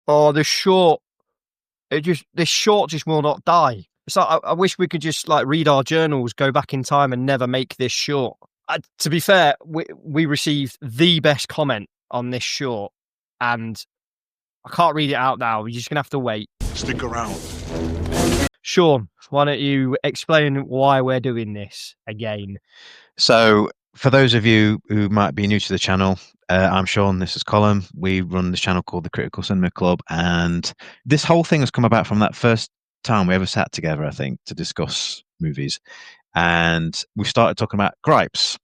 Oh, this short just will not die. It's like, I wish we could just like read our journals, go back in time and never make this short. To be fair, we received the best comment on this short, and I can't read it out now. You're just going to have to wait. Stick around. Sean, why don't you explain why we're doing this again? So, for those of you who might be new to the channel, I'm Sean, this is Colin. We run this channel called the Critical Cinema Club, and this whole thing has come about from that first time we ever sat together, I think, to discuss movies. And we started talking about gripes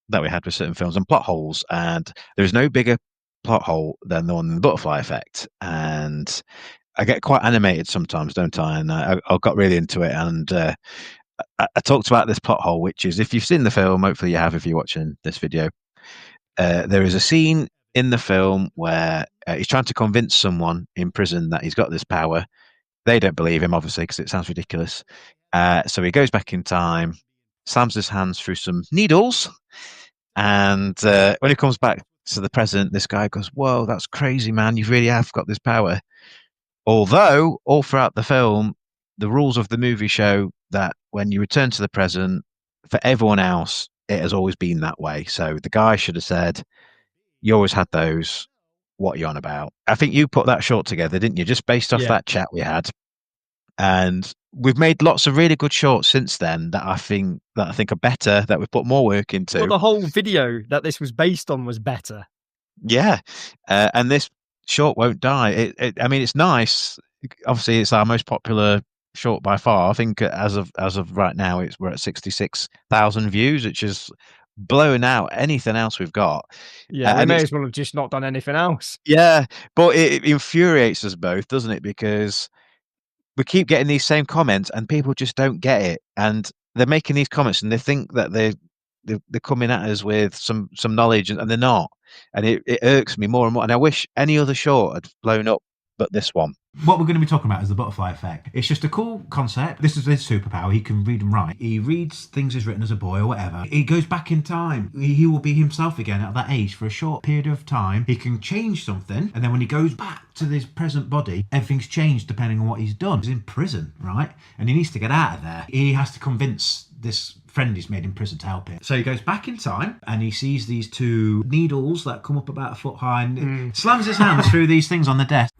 that we had with certain films and plot holes, and there's no bigger plot hole than the one in the Butterfly Effect. And I get quite animated sometimes, don't I? And I got really into it, and I talked about this plot hole, which is, if you've seen the film, hopefully you have if you're watching this video, there is a scene in the film where he's trying to convince someone in prison that he's got this power. They don't believe him, obviously, because it sounds ridiculous. So he goes back in time, slams his hands through some needles, and when he comes back to the present, this guy goes, "Whoa, that's crazy, man. You really have got this power." Although, all throughout the film, the rules of the movie show that when you return to the present, for everyone else, it has always been that way. So the guy should have said, "You always had those. What are you on about?" I think you put that short together, didn't you? Just based off that chat we had. And we've made lots of really good shorts since then that I think are better, that we've put more work into. Well, the whole video that this was based on was better. Yeah. And this short won't die. I mean, it's nice. Obviously, it's our most popular short by far. I think as of right now, we're at 66,000 views, which is blowing out anything else we've got. Yeah, we may as well have just not done anything else. Yeah, but it infuriates us both, doesn't it? Because we keep getting these same comments and people just don't get it, and they're making these comments and they think that they're coming at us with some knowledge, and they're not. And it irks me more and more, and I wish any other short had blown up but this one. What we're going to be talking about is the Butterfly Effect. It's just a cool concept. This is his superpower. He can read and write. He reads things he's written as a boy or whatever. He goes back in time. He will be himself again at that age for a short period of time. He can change something, and then when he goes back to his present body, everything's changed depending on what he's done. He's in prison, right? And he needs to get out of there. He has to convince this friend he's made in prison to help him. So he goes back in time and he sees these two needles that come up about a foot high, and slams his hands through these things on the desk.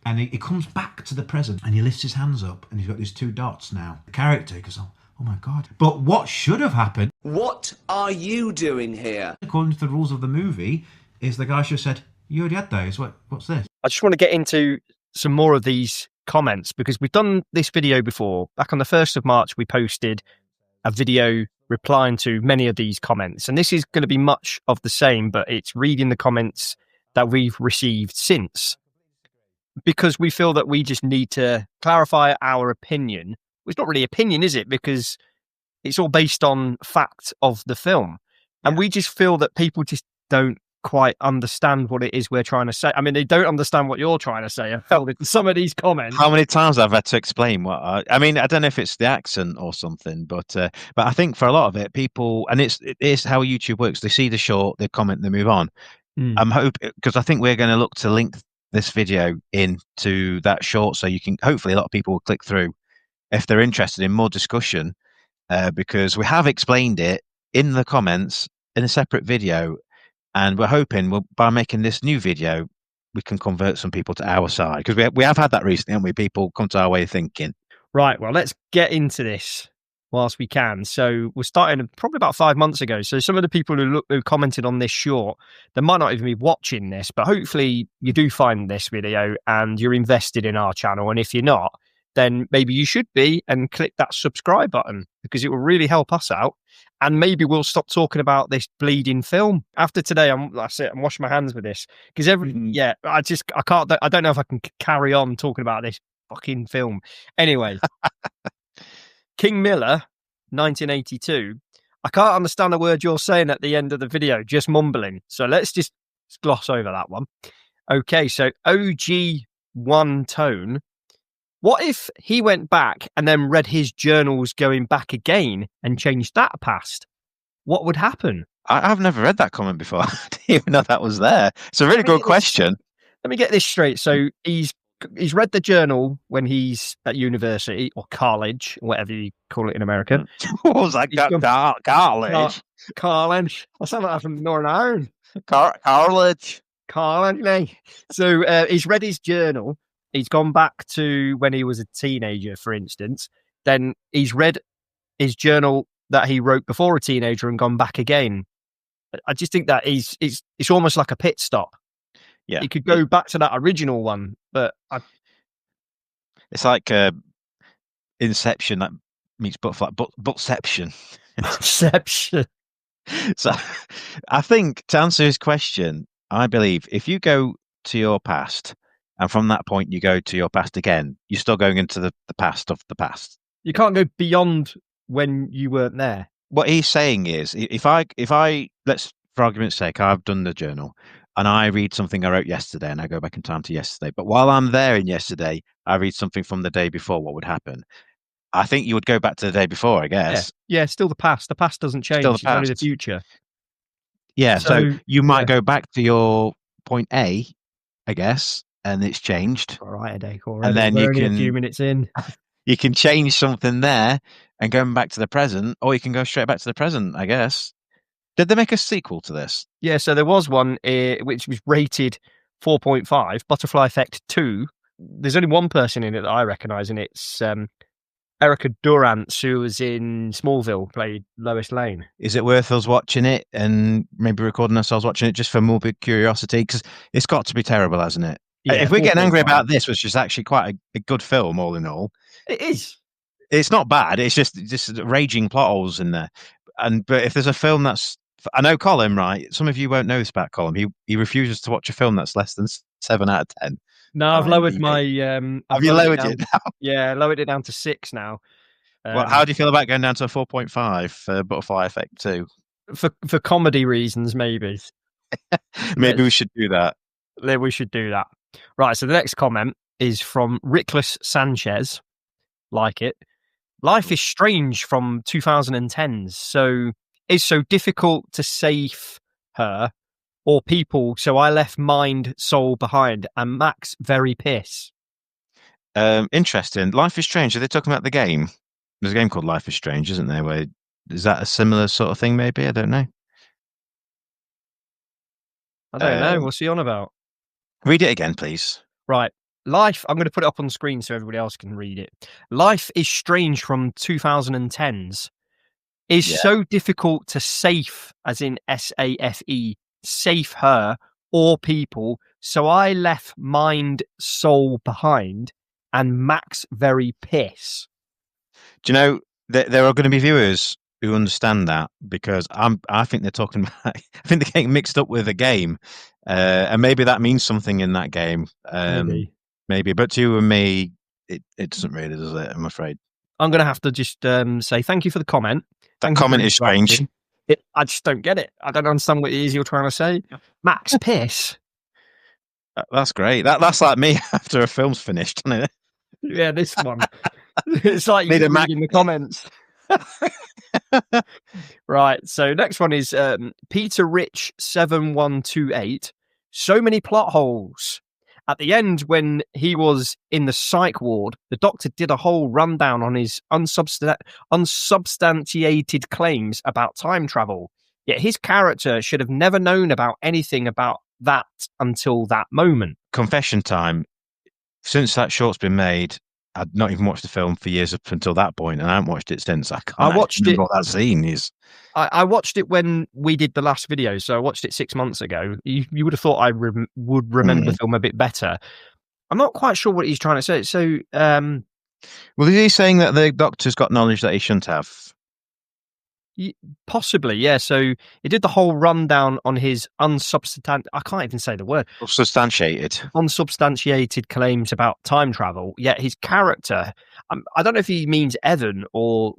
And he comes back to the present and he lifts his hands up and he's got these two dots now. The character goes, "Oh my God." But what should have happened? What are you doing here? According to the rules of the movie, is the guy should have said, "You already had those. What's this?" I just want to get into some more of these comments because we've done this video before. Back on the 1st of March, we posted a video replying to many of these comments. And this is going to be much of the same, but it's reading the comments that we've received since, because we feel that we just need to clarify our opinion. Well, it's not really opinion, is it? Because it's all based on fact of the film. And we just feel that people just don't quite understand what it is we're trying to say. I mean, they don't understand what you're trying to say. I felt it in some of these comments. How many times I've had to explain what I mean, I don't know if it's the accent or something, but I think for a lot of it, people, and it is how YouTube works. They see the short, they comment, they move on. I'm hoping, because I think we're going to look to link this video into that short, so you can, hopefully a lot of people will click through if they're interested in more discussion, because we have explained it in the comments in a separate video, and we're hoping by making this new video we can convert some people to our side, because we have had that recently, haven't we? People come to our way of thinking. Right, well, let's get into this whilst we can. So we're starting probably about 5 months ago. So some of the people who commented on this short, they might not even be watching this, but hopefully you do find this video and you're invested in our channel. And if you're not, then maybe you should be, and click that subscribe button, because it will really help us out. And maybe we'll stop talking about this bleeding film. After today, that's it. I'm washing my hands with this, because I don't know if I can carry on talking about this fucking film. Anyway, King Miller, 1982. I can't understand a word you're saying at the end of the video, just mumbling. So let's just gloss over that one. Okay, so OG1 Tone. What if he went back and then read his journals going back again and changed that past? What would happen? I've never read that comment before. I didn't even know that was there. It's a really good question. Let me get this straight. So he's read the journal when he's at university or college, whatever you call it in America. What was that? He's gone- College. College. I sound like I'm from Northern Ireland. College. College, mate. So he's read his journal. He's gone back to when he was a teenager, for instance. Then he's read his journal that he wrote before a teenager and gone back again. I just think that it's almost like a pit stop. Yeah. He could go back to that original one, but It's like Inception that meets Butterfly, Butception. Inception. So I think to answer his question, I believe if you go to your past and from that point you go to your past again, you're still going into the past of the past. You can't go beyond when you weren't there. What he's saying is if I let's for argument's sake, I've done the journal and I read something I wrote yesterday and I go back in time to yesterday. But while I'm there in yesterday, I read something from the day before, what would happen? I think you would go back to the day before, I guess. Yeah, still the past. The past doesn't change. Still the It's only the past. future. Yeah, so you might yeah. go back to your point A, I guess, and it's changed. All right, headache already. And then We're you only a can few minutes in. you can change something there and go back to the present, or you can go straight back to the present, I guess. Did they make a sequel to this? Yeah, so there was one which was rated 4.5, Butterfly Effect 2. There's only one person in it that I recognise, and it's Erica Durance, who was in Smallville, played Lois Lane. Is it worth us watching it and maybe recording ourselves watching it just for morbid curiosity? Because it's got to be terrible, hasn't it? Yeah, if we're getting angry 4.5. about this, which is actually quite a good film, all in all, It is. it's not bad. It's just raging plot holes in there. But if there's a film that's, I know Colin, right? Some of you won't know this about Colin. He refuses to watch a film that's less than 7 out of 10. No, I've lowered IMDb. my. Have you lowered down, it now? Yeah, lowered it down to 6 now. Well, how do you feel about going down to a 4.5 for Butterfly Effect 2? For comedy reasons, maybe. Maybe we should do that. We should do that. Right, so the next comment is from Rickless Sanchez. Like it. Life is strange from 2010s. So it's so difficult to save her or people. So I left mind, soul behind. And Max very piss. Interesting. Life is Strange. Are they talking about the game? There's a game called Life is Strange, isn't there? Where is that a similar sort of thing? Maybe I don't know. I don't know. What's he on about? Read it again, please. Right. Life, I'm going to put it up on screen so everybody else can read it. Life is strange from 2010s. Is so difficult to safe, as in SAFE, safe her or people. So I left mind, soul behind, and Max very piss. Do you know there are going to be viewers who understand that because I think they're talking about. I think they're getting mixed up with a game, and maybe that means something in that game. Maybe, but to you and me, it doesn't really, does it? I'm afraid. I'm going to have to just say thank you for the comment. That comment is strange. I just don't get it. I don't understand what it is you're trying to say. Max piss. That's great. That's like me after a film's finished, isn't it? Yeah, this one. It's like you reading the comments. Right. So next one is Peter Rich 7128. So many plot holes. At the end, when he was in the psych ward, the doctor did a whole rundown on his unsubstantiated claims about time travel. Yet his character should have never known about anything about that until that moment. Confession time. Since that short's been made, I'd not even watched the film for years up until that point, and I haven't watched it since. I watched it. What that scene is. I watched it when we did the last video, so I watched it 6 months ago. You would have thought I would remember the film a bit better. I'm not quite sure what he's trying to say. So, well, is he saying that the doctor's got knowledge that he shouldn't have? Possibly, yeah. So he did the whole rundown on his I can't even say the word. Unsubstantiated claims about time travel. Yet his character, I don't know if he means Evan or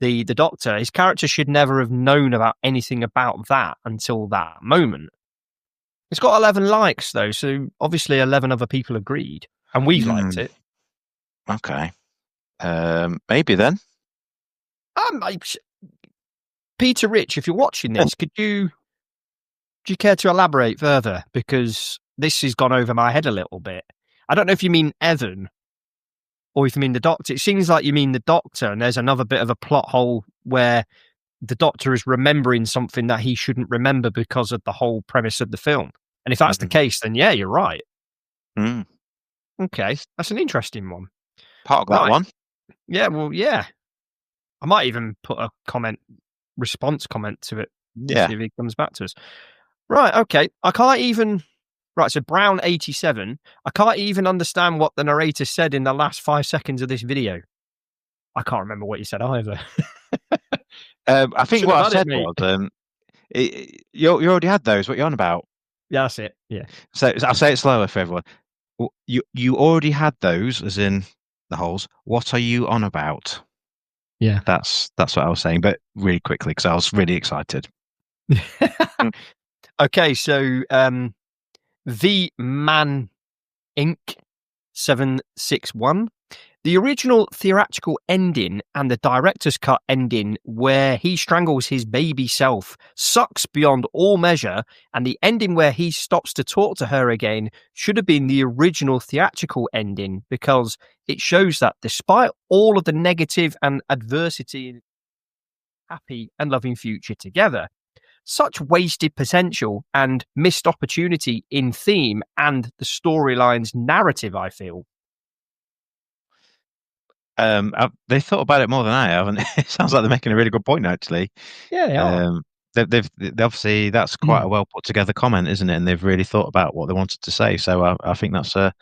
the doctor. His character should never have known about anything about that until that moment. It's got 11 likes though, so obviously 11 other people agreed, and we've liked it. Okay, maybe then. Peter Rich, if you're watching this, do you care to elaborate further? Because this has gone over my head a little bit. I don't know if you mean Evan or if you mean the Doctor. It seems like you mean the Doctor, and there's another bit of a plot hole where the Doctor is remembering something that he shouldn't remember because of the whole premise of the film. And if that's the case, then yeah, you're right. Mm. Okay, that's an interesting one. Part of that Right. one. Yeah, well, yeah. I might even put a response comment to it. Yeah. See if he comes back to us. Right, okay. I can't even... Right, so Brown87, I can't even understand what the narrator said in the last 5 seconds of this video. I can't remember what you said either. I think Should what have I had said it, was, you already had those. What you're on about? Yeah, that's it. Yeah. So I'll say it slower for everyone. You already had those, as in the holes. What are you on about? Yeah. That's what I was saying, but really quickly because I was really excited. Okay, so The Man Inc. 761. The original theatrical ending and the director's cut ending, where he strangles his baby self, sucks beyond all measure, and the ending where he stops to talk to her again should have been the original theatrical ending, because it shows that despite all of the negative and adversity, happy and loving future together. Such wasted potential and missed opportunity in theme and the storyline's narrative, I feel. They thought about it more than I have, and it sounds like they're making a really good point. Actually, Yeah, they are. They obviously that's quite a well put together comment, isn't it? And they've really thought about what they wanted to say. So I think that's one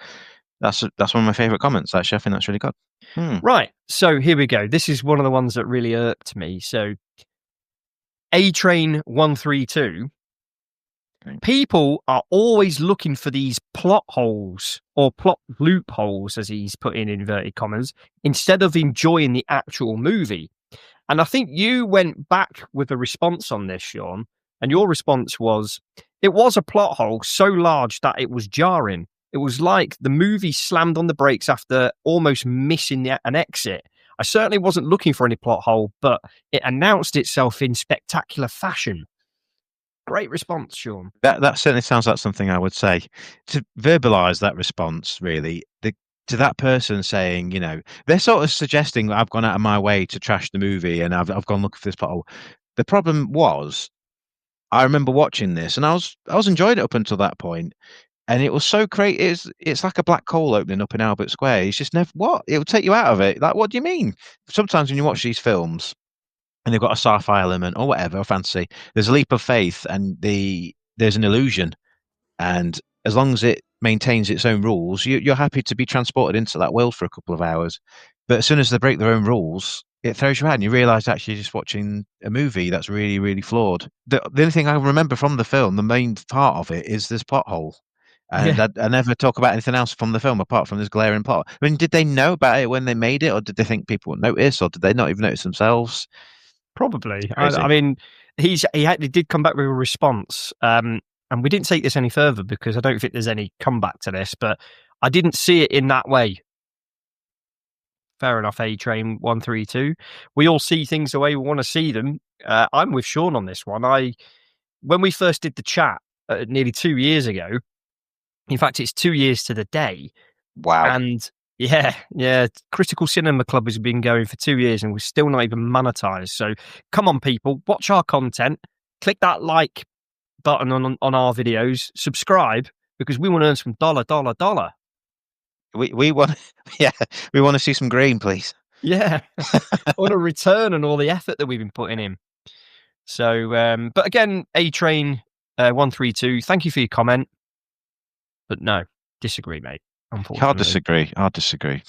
of my favourite comments. Actually, I think that's really good. Right. So here we go. This is one of the ones that really irked me. So A Train 132. People are always looking for these plot holes or plot loopholes, as he's put in inverted commas, instead of enjoying the actual movie. And I think you went back with a response on this, Sean, and your response was, it was a plot hole so large that it was jarring. It was like the movie slammed on the brakes after almost missing an exit. I certainly wasn't looking for any plot hole, but it announced itself in spectacular fashion. Great response, Sean. That certainly sounds like something I would say. To verbalise that response, really, to that person saying, they're sort of suggesting that I've gone out of my way to trash the movie and I've gone looking for this plot hole. The problem was, I remember watching this and I was enjoying it up until that point, and it was so great. It's like a black hole opening up in Albert Square. It's just never what it will take you out of it. Like, what do you mean? Sometimes when you watch these films, and they've got a sci-fi element or whatever, or fantasy, there's a leap of faith and there's an illusion. And as long as it maintains its own rules, you're happy to be transported into that world for a couple of hours. But as soon as they break their own rules, it throws you out and you realise actually you're just watching a movie that's really, really flawed. The only thing I remember from the film, the main part of it, is this plot hole. And Yeah. I never talk about anything else from the film apart from this glaring plot. I mean, did they know about it when they made it, or did they think people would notice, or did they not even notice themselves? Probably. Crazy. I mean, he did come back with a response, and we didn't take this any further because I don't think there's any comeback to this, but I didn't see it in that way. Fair enough, A Train 132. We all see things the way we want to see them. I'm with Sean on this one. When we first did the chat nearly 2 years ago, in fact, it's 2 years to the day. Wow. And yeah, Critical Cinema Club has been going for 2 years and we're still not even monetized. So come on, people, watch our content, click that like button on our videos, subscribe, because we want to earn some dollar. We want, we want to see some green, please. Yeah, I want a return on all the effort that we've been putting in. So, but again, A Train 132, thank you for your comment, but no, disagree, mate. Unfortunately, I'll disagree.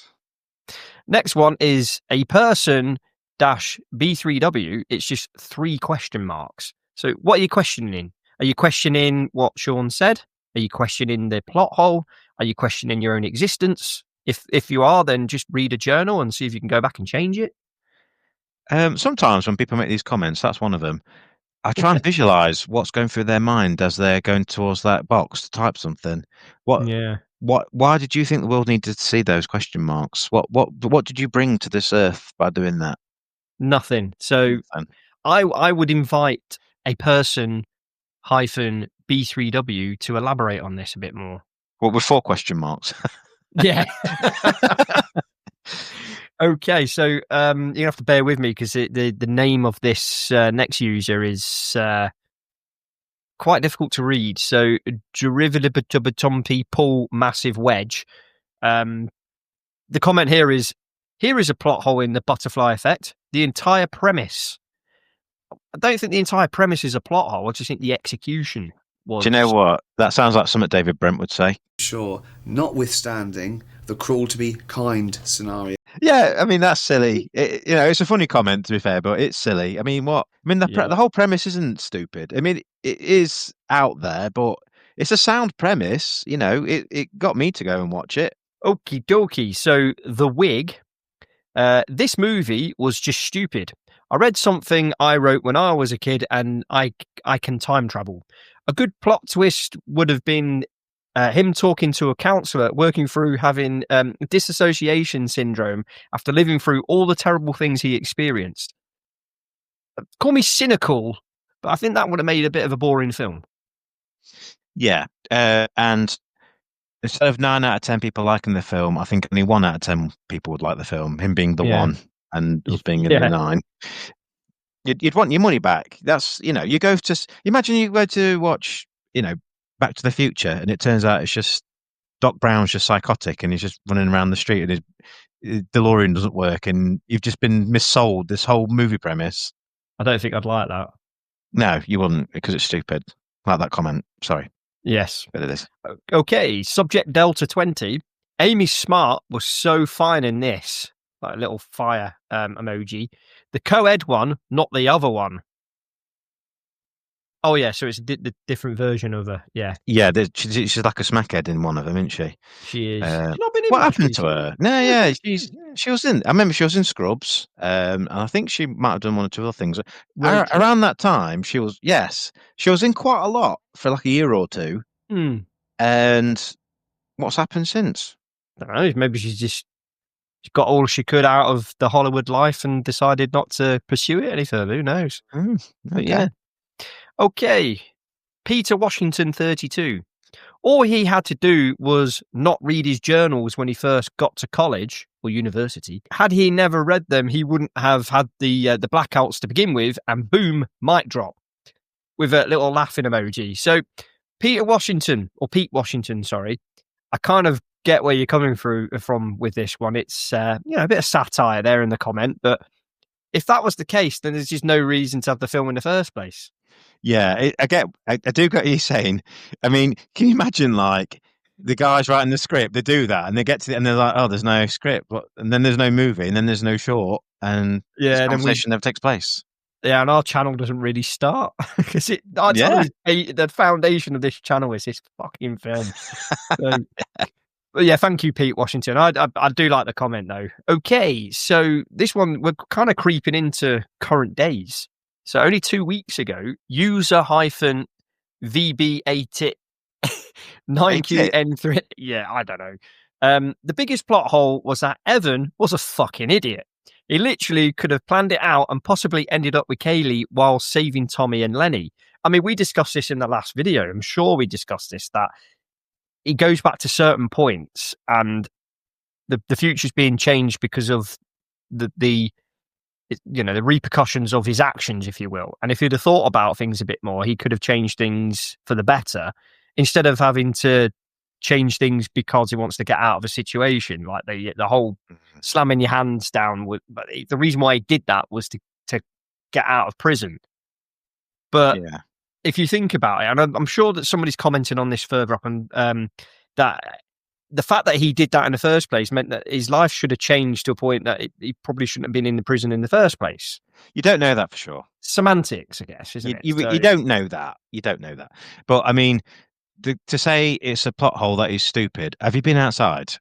Next one is a person -B3W. It's just 3 question marks. So, what are you questioning? Are you questioning what Sean said? Are you questioning the plot hole? Are you questioning your own existence? If you are, then just read a journal and see if you can go back and change it. Sometimes when people make these comments, that's one of them. I try and visualize what's going through their mind as they're going towards that box to type something. Why did you think the world needed to see those question marks? What did you bring to this earth by doing that? Nothing. So I would invite a person hyphen B3W to elaborate on this a bit more. Well, with 4 question marks. Yeah. Okay, so you're gonna have to bear with me because the name of this next user is quite difficult to read. So Derivative Paul Massive Wedge. The comment here is a plot hole in the butterfly effect. The entire premise. I don't think the entire premise is a plot hole. I just think the execution was. Do you know what? That sounds like something David Brent would say. Sure, notwithstanding the cruel to be kind scenario. Yeah, I mean that's silly. It's a funny comment to be fair, but it's silly. I mean, what? I mean, the whole premise isn't stupid. I mean, it is out there, but it's a sound premise. It got me to go and watch it. Okie dokie. So The Wig. This movie was just stupid. I read something I wrote when I was a kid, and I can time travel. A good plot twist would have been him talking to a counsellor working through having dissociation syndrome after living through all the terrible things he experienced. Call me cynical, but I think that would have made a bit of a boring film. Yeah, and instead of 9 out of 10 people liking the film, I think only 1 out of 10 people would like the film. Him being the 1 and us being in the 9. You'd want your money back. That's you go to imagine you go to watch Back to the Future, and it turns out it's just Doc Brown's just psychotic, and he's just running around the street, and his DeLorean doesn't work, and you've just been missold this whole movie premise. I don't think I'd like that. No, you wouldn't, because it's stupid. Like that comment. Sorry. Yes. But it is. Okay, subject Delta 20. Amy Smart was so fine in this. Like a little fire emoji. The co-ed one, not the other one. Oh, yeah, so it's the different version of her. Yeah. Yeah, she's like a smackhead in one of them, isn't she? She is. She's not been in what happened to her? No, yeah, she was in. I remember she was in Scrubs, and I think she might have done 1 or 2 other things. Around that time, she was in quite a lot for like a year or 2. And what's happened since? I don't know. Maybe she got all she could out of the Hollywood life and decided not to pursue it any further. Who knows? Okay. Yeah. Okay. Peter Washington, 32. All he had to do was not read his journals when he first got to college or university. Had he never read them, he wouldn't have had the blackouts to begin with, and boom, mic drop. With a little laughing emoji. So Pete Washington, sorry. I kind of get where you're coming from with this one. It's a bit of satire there in the comment, but if that was the case, then there's just no reason to have the film in the first place. Yeah, I do get what you're saying. I mean, can you imagine like the guys writing the script? They do that, and they get to and they're like, "Oh, there's no script," and then there's no movie, and then there's no short, and this conversation never takes place. Yeah, and our channel doesn't really start because the foundation of this channel is this fucking film. But yeah, thank you, Pete Washington. I do like the comment though. Okay, so this one we're kind of creeping into current days. So only 2 weeks ago, user -VB8 9QN3. Yeah, I don't know. The biggest plot hole was that Evan was a fucking idiot. He literally could have planned it out and possibly ended up with Kaylee while saving Tommy and Lenny. I mean, we discussed this in the last video. I'm sure we discussed this, that he goes back to certain points and the future's being changed because of the repercussions of his actions, if you will. And if he'd have thought about things a bit more, he could have changed things for the better instead of having to change things because he wants to get out of a situation. Like the whole slamming your hands down. But the reason why he did that was to get out of prison. But if you think about it, and I'm sure that somebody's commenting on this further up, and that the fact that he did that in the first place meant that his life should have changed to a point that he probably shouldn't have been in the prison in the first place. You don't know that for sure. Semantics, I guess, isn't it? You don't know that. You don't know that. But I mean, to say it's a plot hole that is stupid. Have you been outside?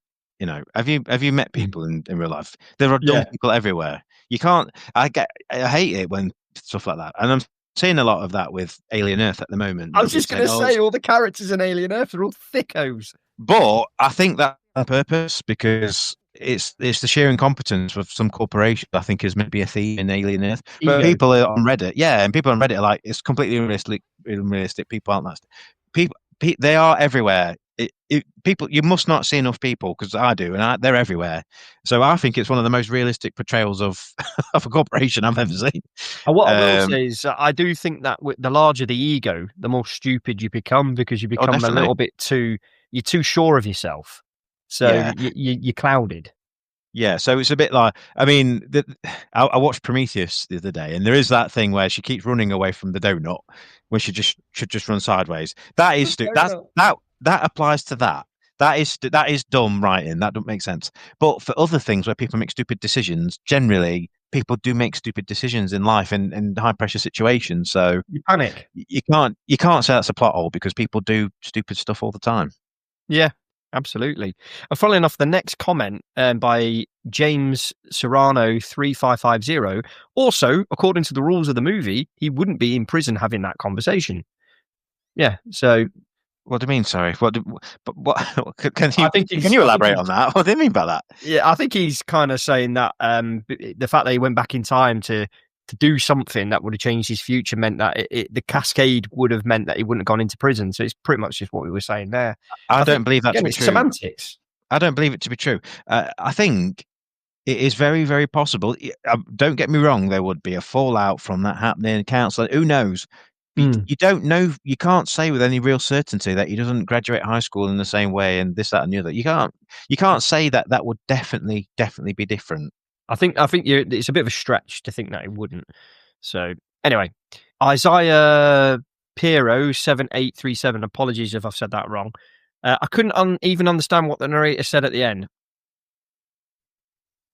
Have you met people in real life? There are dumb people everywhere. You can't. I hate it when stuff like that, and I'm seeing a lot of that with Alien Earth at the moment. I was just going to say, all the characters in Alien Earth are all thickos. But I think that's on purpose because it's the sheer incompetence of some corporation. I think is maybe a theme in Alien Earth. But Ego. people on Reddit, and people on Reddit are like, it's completely unrealistic. Unrealistic. People aren't that. People, they are everywhere. People, you must not see enough people, because I do, and they're everywhere. So I think it's one of the most realistic portrayals of of a corporation I've ever seen. And what I will say is, I do think that the larger the ego, the more stupid you become, because you become a definitely. little bit you're too sure of yourself. So you're clouded. Yeah, so it's a bit like, I mean, I watched Prometheus the other day, and there is that thing where she keeps running away from the donut when she should just run sideways. That is that applies to that. That is dumb writing. That doesn't make sense. But for other things where people make stupid decisions, generally people do make stupid decisions in life in high pressure situations. So You panic. you can't say that's a plot hole, because people do stupid stuff all the time. Yeah, absolutely. And following off, the next comment by James Serrano 3550. Also, according to the rules of the movie, he wouldn't be in prison having that conversation. Yeah. So What do you mean? Sorry. What can I think you elaborate on that? What do you mean by that? Yeah, I think he's kind of saying that the fact that he went back in time to do something that would have changed his future meant that the cascade would have meant that he wouldn't have gone into prison. So it's pretty much just what we were saying there. I don't believe that to be it's true. Semantics. I don't believe it to be true. I think it is very, very possible. Don't get me wrong. There would be a fallout from that happening. Counsel, who knows? You don't know. You can't say with any real certainty that he doesn't graduate high school in the same way, and this, that, and the other. You can't say that would definitely be different. I think it's a bit of a stretch to think that it wouldn't. So anyway, Isaiah Piero 7837. Apologies if I've said that wrong. I couldn't even understand what the narrator said at the end.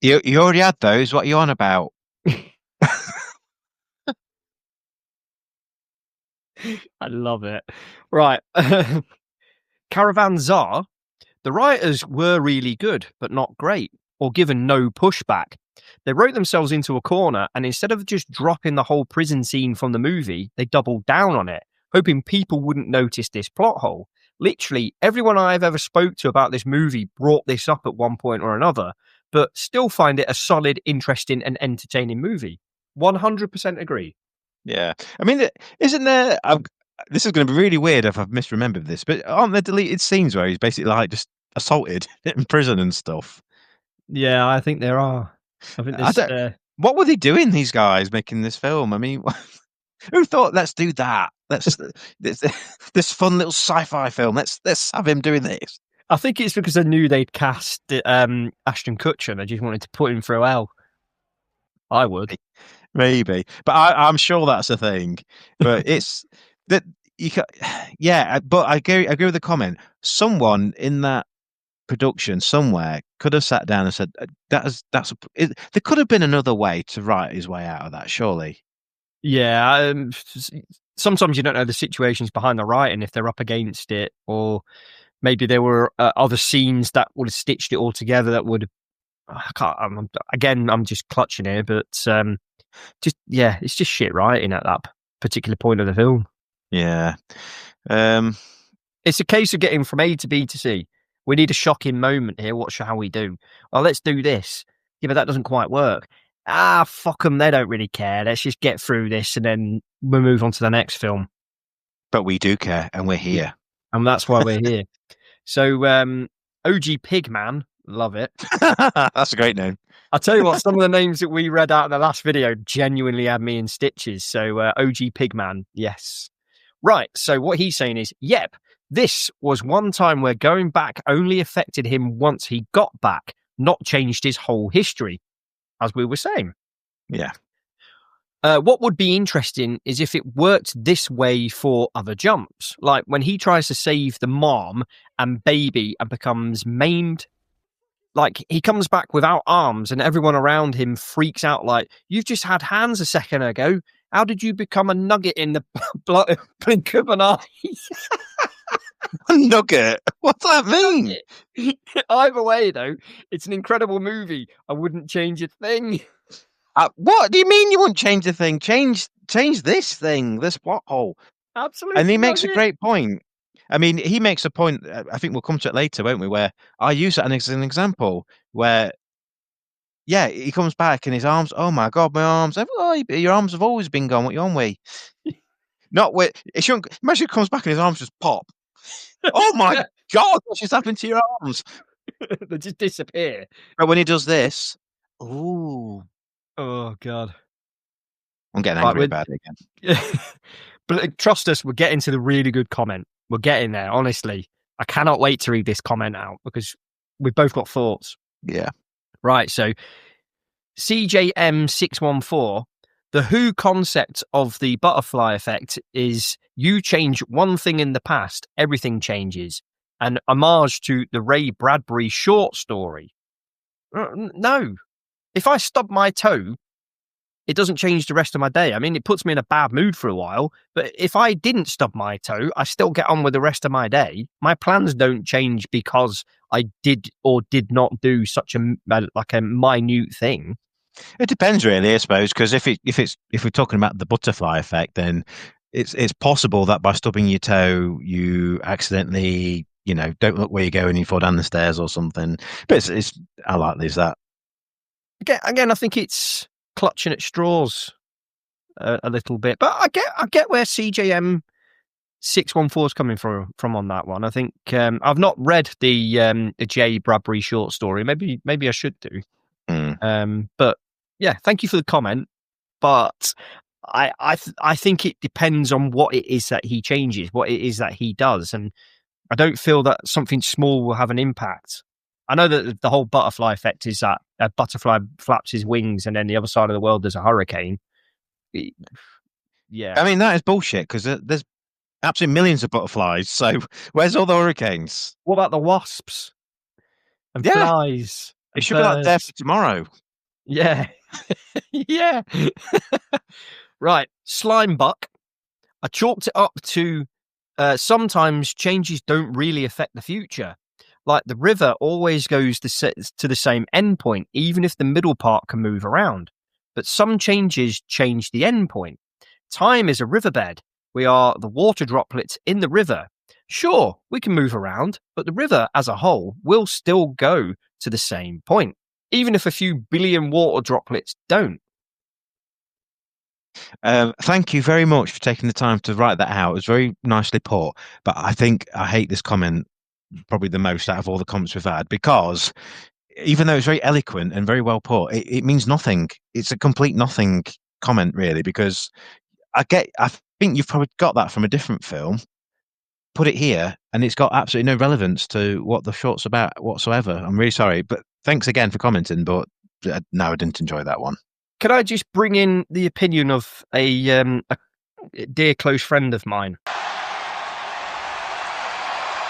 You already had those. What are you on about? I love it. Right. Caravan Czar. The writers were really good, but not great, or given no pushback. They wrote themselves into a corner, and instead of just dropping the whole prison scene from the movie, they doubled down on it, hoping people wouldn't notice this plot hole. Literally, everyone I've ever spoke to about this movie brought this up at one point or another, but still find it a solid, interesting, and entertaining movie. 100% agree. Yeah, I mean, isn't there? This is going to be really weird if I've misremembered this, but aren't there deleted scenes where he's basically like just assaulted in prison and stuff? Yeah, I think there are. I think what were they doing? These guys making this film? I mean, who thought, let's do that? Let's this fun little sci-fi film. Let's have him doing this. I think it's because they knew they'd cast Ashton Kutcher, and they just wanted to put him through hell. I would. Maybe, but I'm sure that's a thing. But it's that you can, yeah. But I agree with the comment. Someone in that production somewhere could have sat down and said, there could have been another way to write his way out of that, surely. Yeah. Sometimes you don't know the situations behind the writing, if they're up against it, or maybe there were other scenes that would have stitched it all together that would. I'm just clutching here, but it's just shit writing at that particular point of the film. Yeah. It's a case of getting from A to B to C. We need a shocking moment here. What shall we do? Well, let's do this. Yeah, but that doesn't quite work. Fuck them. They don't really care. Let's just get through this and then we'll move on to the next film. But we do care, and we're here. And that's why we're here. So, OG Pigman, love it. That's a great name. I'll tell you what, some of the names that we read out in the last video genuinely had me in stitches. So, OG Pigman, yes. Right, so what he's saying is, yep, this was one time where going back only affected him once he got back, not changed his whole history, as we were saying. Yeah. What would be interesting is if it worked this way for other jumps, like when he tries to save the mom and baby and becomes maimed. Like, he comes back without arms and everyone around him freaks out like, you've just had hands a second ago. How did you become a nugget in the blink of an eye? A nugget? What's that mean? Either way, though, it's an incredible movie. I wouldn't change a thing. What do you mean you wouldn't change the thing? Change this thing, this plot hole. Absolutely. And he makes a great point. I mean, he makes a point, I think we'll come to it later, won't we, where I use that as an example. where, yeah, he comes back and his arms, oh my God, my arms. Oh, your arms have always been gone. What you on with? Not with, it shouldn't, imagine he comes back and his arms just pop. Oh my God, what's just happened to your arms? They just disappear. But when he does this, ooh, Oh, God. I'm getting Right, angry about it again. But trust us, we're getting to the really good comment. We're getting there, honestly. I cannot wait to read this comment out because we've both got thoughts. Yeah. Right, so CJM614, the Who concept of the butterfly effect is you change one thing in the past, everything changes. An homage to the Ray Bradbury short story. No. If I stub my toe, it doesn't change the rest of my day. I mean, it puts me in a bad mood for a while, but if I didn't stub my toe, I still get on with the rest of my day. My plans don't change because I did or did not do such a minute thing. It depends, really, I suppose, because if we're talking about the butterfly effect, then it's possible that by stubbing your toe, you accidentally, don't look where you're going, you fall down the stairs or something. But it's how likely is that? Again, I think it's clutching at straws a little bit, but I get where CJM 614 is coming from on that one. I think I've not read the J. Bradbury short story. Maybe I should do. But yeah, thank you for the comment. But I think it depends on what it is that he changes, what it is that he does, and I don't feel that something small will have an impact. I know that the whole butterfly effect is that a butterfly flaps his wings and then the other side of the world there's a hurricane. Yeah. I mean, that is bullshit because there's absolutely millions of butterflies. So where's all the hurricanes? What about the wasps and flies? It should be like there for tomorrow. Yeah. Yeah. Right. Slimebuck. I chalked it up to sometimes changes don't really affect the future. Like the river always goes to the same endpoint, even if the middle part can move around. But some changes change the endpoint. Time is a riverbed. We are the water droplets in the river. Sure, we can move around, but the river as a whole will still go to the same point, even if a few billion water droplets don't. Thank you very much for taking the time to write that out. It was very nicely put, but I think I hate this comment probably the most out of all the comments we've had, because even though it's very eloquent and very well put, it means nothing. It's a complete nothing comment, really, because I think you've probably got that from a different film, put it here, and it's got absolutely no relevance to what the short's about whatsoever. I'm really sorry, but thanks again for commenting, but no, I didn't enjoy that one. Could I just bring in the opinion of a dear close friend of mine?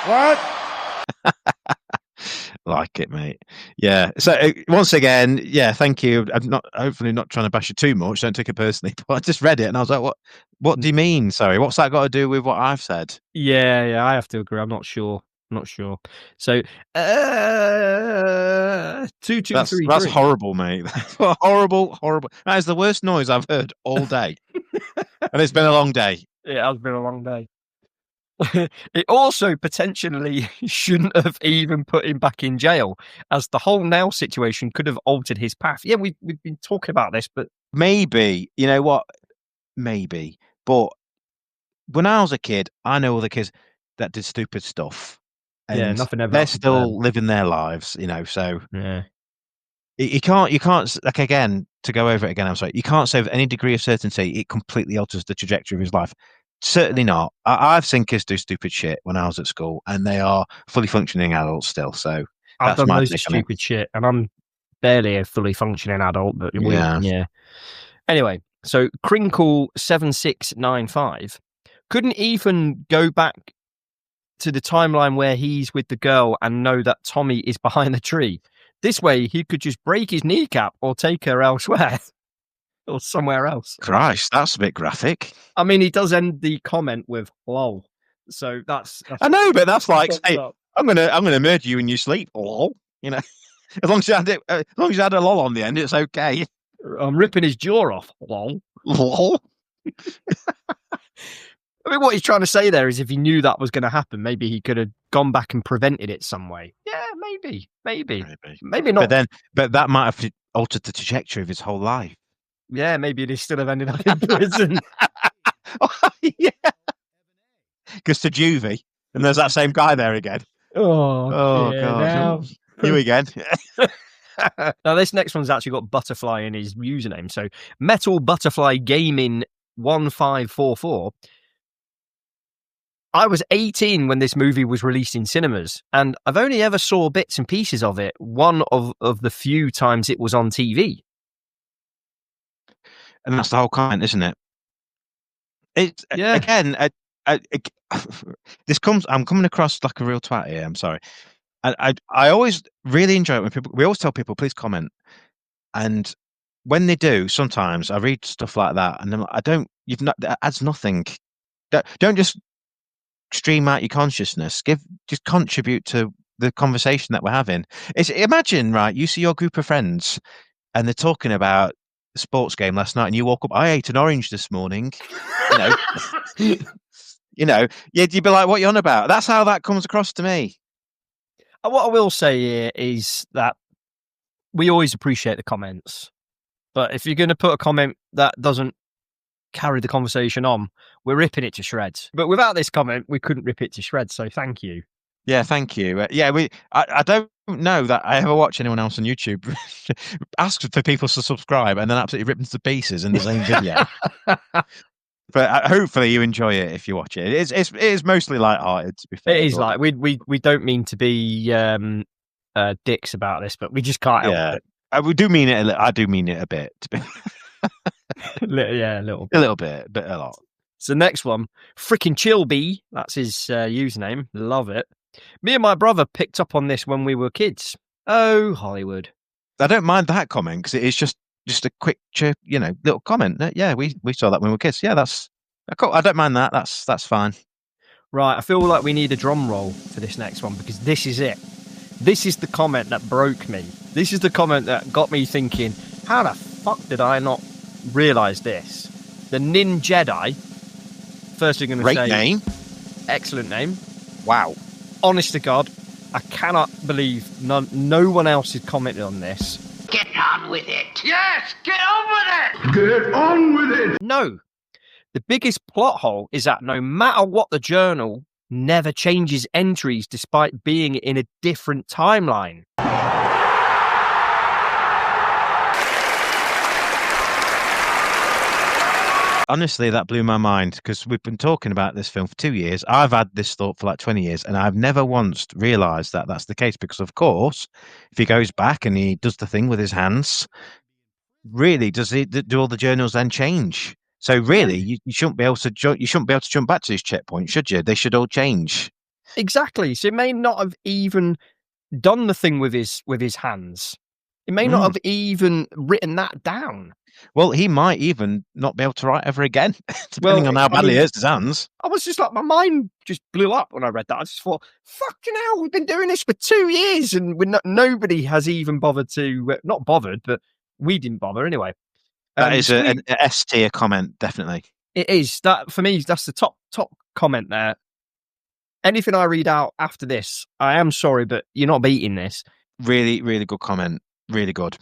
What? Like it, mate. Yeah. So once again, yeah, thank you. I'm hopefully not trying to bash you too much. Don't take it personally. But I just read it and I was like, what do you mean? Sorry, what's that got to do with what I've said? Yeah, I have to agree. I'm not sure. So 2233. That's horrible, mate. horrible. That is the worst noise I've heard all day. And it's been a long day. It has been a long day. It also potentially shouldn't have even put him back in jail, as the whole Now situation could have altered his path. Yeah, we've been talking about this, but maybe, you know what? Maybe. But when I was a kid, I know all the kids that did stupid stuff. And yeah, nothing ever. They're still living their lives, so yeah. You can't, like, again, to go over it again, I'm sorry, you can't say with any degree of certainty it completely alters the trajectory of his life. Certainly not. I've seen kids do stupid shit when I was at school, and they are fully functioning adults still. So I've done loads of stupid shit, and I'm barely a fully functioning adult. But yeah. Anyway, so Crinkle7695 couldn't even go back to the timeline where he's with the girl and know that Tommy is behind the tree. This way, he could just break his kneecap or take her elsewhere. Or somewhere else. Christ, that's a bit graphic. I mean, he does end the comment with "lol," so that's I know, but that's like, hey, I'm gonna murder you in your sleep, lol. As long as you had a lol on the end, it's okay. I'm ripping his jaw off, lol. Lol. I mean, what he's trying to say there is, if he knew that was going to happen, maybe he could have gone back and prevented it some way. Yeah, maybe Maybe. not. But that might have altered the trajectory of his whole life. Yeah, maybe they still have ended up in prison. Yeah. Goes to juvie, and there's that same guy there again. Oh God. now. You again. Now this next one's actually got butterfly in his username. So Metal Butterfly Gaming 1544. I was 18 when this movie was released in cinemas, and I've only ever saw bits and pieces of it one of the few times it was on TV. And that's the whole comment, isn't it? It's Yeah. again. I'm coming across like a real twat here. I'm sorry. I always really enjoy it when we always tell people, please comment. And when they do, sometimes I read stuff like that, and I'm like, that adds nothing. Don't just stream out your consciousness. Just contribute to the conversation that we're having. Imagine, right? You see your group of friends, and they're talking about the sports game last night, and you walk up. I ate an orange this morning. You'd be like, "What are you on about?" That's how that comes across to me. What I will say here is that we always appreciate the comments, but if you're going to put a comment that doesn't carry the conversation on, we're ripping it to shreds. But without this comment, we couldn't rip it to shreds. So thank you. Yeah, thank you. I don't know that I ever watch anyone else on YouTube ask for people to subscribe and then absolutely rip them to pieces in the same video. But hopefully you enjoy it if you watch it. It is mostly light-hearted, to be fair. It is like we don't mean to be dicks about this, but we just can't help it. We do mean it. I do mean it a bit. To be yeah, a little bit, but a lot. So next one, freaking Chillbee. That's his username. Love it. Me and my brother picked up on this when we were kids. Oh, Hollywood. I don't mind that comment because it is just a quick, little comment. Yeah, we saw that when we were kids. Yeah, that's cool. I don't mind that. That's fine. Right, I feel like we need a drum roll for this next one because this is it. This is the comment that broke me. This is the comment that got me thinking, how the fuck did I not realise this? The Nin Jedi. First you're going to say... Great name. Excellent name. Wow. Honest to God, I cannot believe no one else has commented on this. Get on with it. Yes, get on with it. Get on with it. No. The biggest plot hole is that no matter what, the journal never changes entries despite being in a different timeline. Honestly, that blew my mind because we've been talking about this film for 2 years. I've had this thought for like 20 years and I've never once realised that that's the case because, of course, if he goes back and he does the thing with his hands, really, do all the journals then change? So really, you shouldn't be able to jump back to his checkpoint, should you? They should all change. Exactly. So it may not have even done the thing with his hands. It may not have even written that down. Well, he might even not be able to write ever again, depending on how badly he hurts his hands. I was just like, my mind just blew up when I read that. I just thought, fucking hell, we've been doing this for 2 years and nobody has even bothered to, not bothered, but we didn't bother anyway. That is an S tier comment, definitely. It is. That for me, that's the top comment there. Anything I read out after this, I am sorry, but you're not beating this. Really, really good comment. Really good.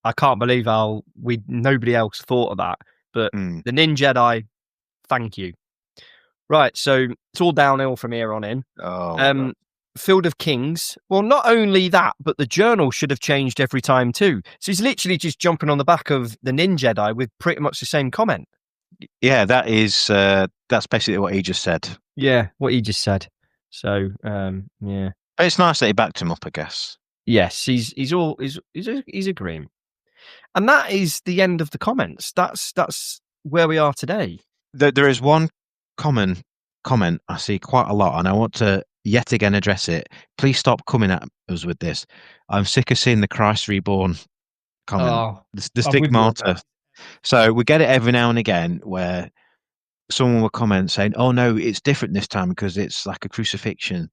I can't believe how nobody else thought of that. But the Nin Jedi, thank you. Right, so it's all downhill from here on in. Oh, Field of Kings. Well, not only that, but the journal should have changed every time too. So he's literally just jumping on the back of the Nin Jedi with pretty much the same comment. Yeah, that's basically what he just said. Yeah, what he just said. So, yeah. But it's nice that he backed him up, I guess. Yes, he's agreeing. And that is the end of the comments. That's where we are today. There is one common comment I see quite a lot, and I want to yet again address it. Please stop coming at us with this. I'm sick of seeing the Christ Reborn comment. The stigmata. So we get it every now and again where someone will comment saying, "Oh no, it's different this time because it's like a crucifixion."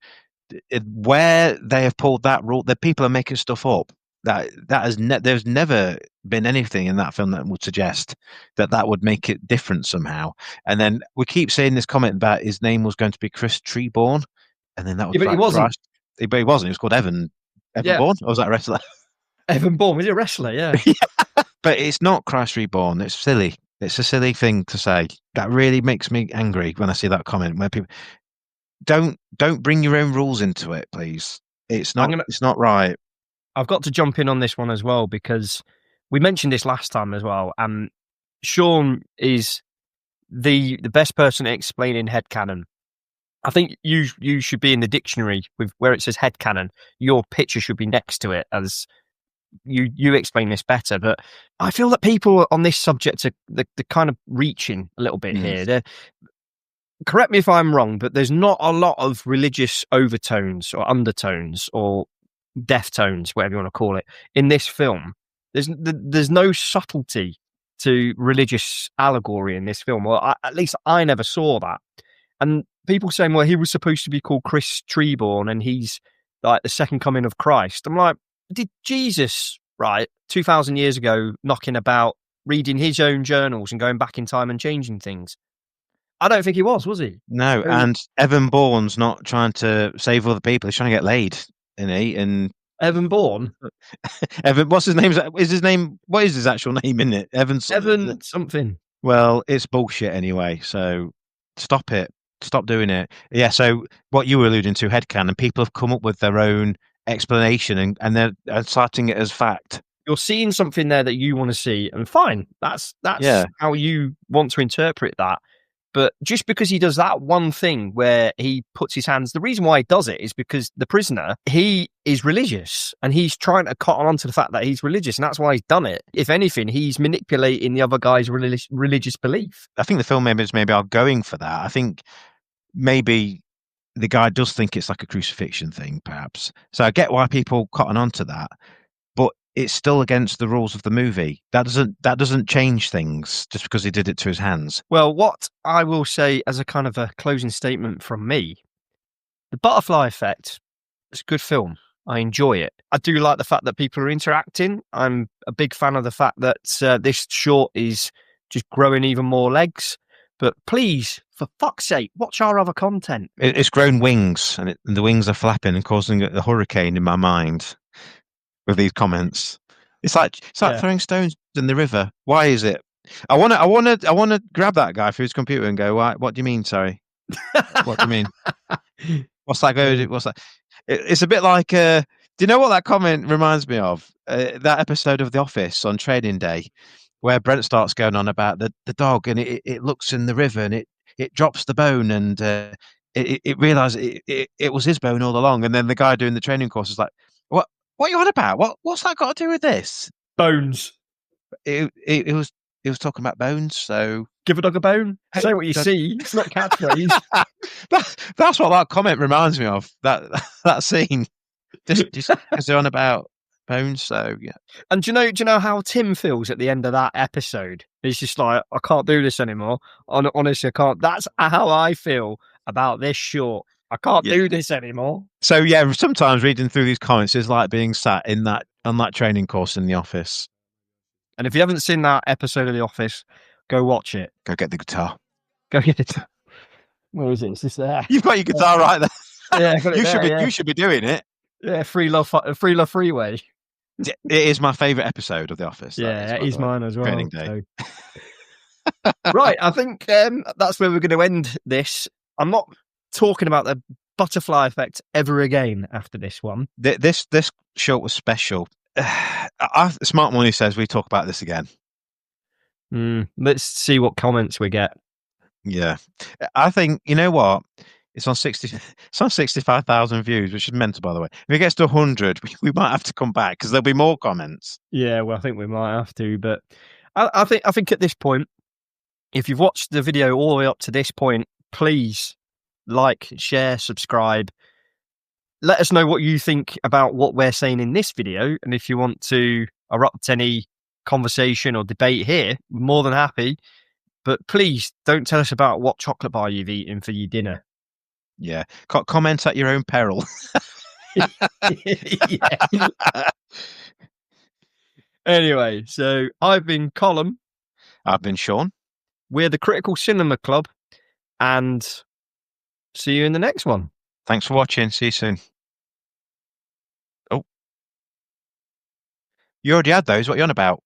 Where they have pulled that rule, that people are making stuff up. There's never been anything in that film that would suggest that would make it different somehow. And then we keep saying this comment about his name was going to be Chris Treeborn, and then that was but he wasn't. But he wasn't. He was called Evan Evan Bourne? Or was that a wrestler? Evan Bourne, was he a wrestler? Yeah. But it's not Christ Reborn. It's silly. It's a silly thing to say. That really makes me angry when I see that comment where people don't bring your own rules into it, please. It's not right. I've got to jump in on this one as well because we mentioned this last time as well. And Sean is the best person at explaining headcanon. I think you should be in the dictionary with where it says headcanon. Your picture should be next to it, as you explain this better. But I feel that people on this subject are they're kind of reaching a little bit here. Correct me if I'm wrong, but there's not a lot of religious overtones or undertones or deftones, whatever you want to call it, in this film. There's no subtlety to religious allegory in this film. Well, at least I never saw that. And people saying, well, he was supposed to be called Chris Treborn and he's like the second coming of Christ. I'm like, did Jesus, right, 2,000 years ago, knocking about, reading his own journals and going back in time and changing things? I don't think he was he? No, and Evan Bourne's not trying to save other people. He's trying to get laid, isn't he? And Evan Bourne? Evan, what's his name? What is his actual name, isn't it? Evan something. Well, it's bullshit anyway, so stop it. Stop doing it. Yeah, so what you were alluding to, headcanon, people have come up with their own explanation and they're citing it as fact. You're seeing something there that you want to see, and fine. That's how you want to interpret that. But just because he does that one thing where he puts his hands, the reason why he does it is because the prisoner, he is religious and he's trying to cotton on to the fact that he's religious, and that's why he's done it. If anything, he's manipulating the other guy's religious belief. I think the filmmakers maybe are going for that. I think maybe the guy does think it's like a crucifixion thing, perhaps. So I get why people cotton on to that, but it's still against the rules of the movie. That doesn't change things just because he did it to his hands. Well, what I will say as a kind of a closing statement from me, The Butterfly Effect is a good film. I enjoy it. I do like the fact that people are interacting. I'm a big fan of the fact that this short is just growing even more legs. But please, for fuck's sake, watch our other content. It's grown wings, and the wings are flapping and causing a hurricane in my mind with these comments. It's like throwing stones in the river. Why is it? I want to grab that guy through his computer and go, what do you mean? Sorry, what do you mean? What's that? What's that? It's a bit like. Do you know what that comment reminds me of? That episode of The Office on Training Day, where Brent starts going on about the dog, and it looks in the river and it drops the bone, and it realizes it was his bone all along. And then the guy doing the training course is like, What are you on about? What's that got to do with this? Bones. It was talking about bones. So give a dog a bone. Say what you see. It's not catchphrase. That's what that comment reminds me of. That scene. Just because they're on about bones. So yeah. And do you know how Tim feels at the end of that episode? He's just like, I can't do this anymore. Honestly, I can't. That's how I feel about this short. I can't do this anymore. So yeah, sometimes reading through these comments is like being sat on that training course in The Office. And if you haven't seen that episode of The Office, go watch it. Go get the guitar. Go get it. Where is it? It's just there. You've got your guitar right there. Yeah, you should be doing it. Yeah, Free Love Freeway. It is my favourite episode of The Office. Yeah, it is mine as well. Training Day. So. Right, I think that's where we're going to end this. I'm not talking about the butterfly effect ever again after this one. This short was special. Smart Money says we talk about this again. Let's see what comments we get. Yeah, I think, you know what? It's on 65,000 views, which is mental, by the way. If it gets to 100, we might have to come back because there'll be more comments. Yeah, well, I think we might have to, but I think at this point, if you've watched the video all the way up to this point, please like, share, subscribe. Let us know what you think about what we're saying in this video, and if you want to erupt any conversation or debate here, we're more than happy. But please don't tell us about what chocolate bar you've eaten for your dinner. Yeah, comment at your own peril. Anyway, so I've been Colin. I've been Sean. We're the Critical Cinema Club, and see you in the next one. Thanks for watching. See you soon. You already had those. What are you on about?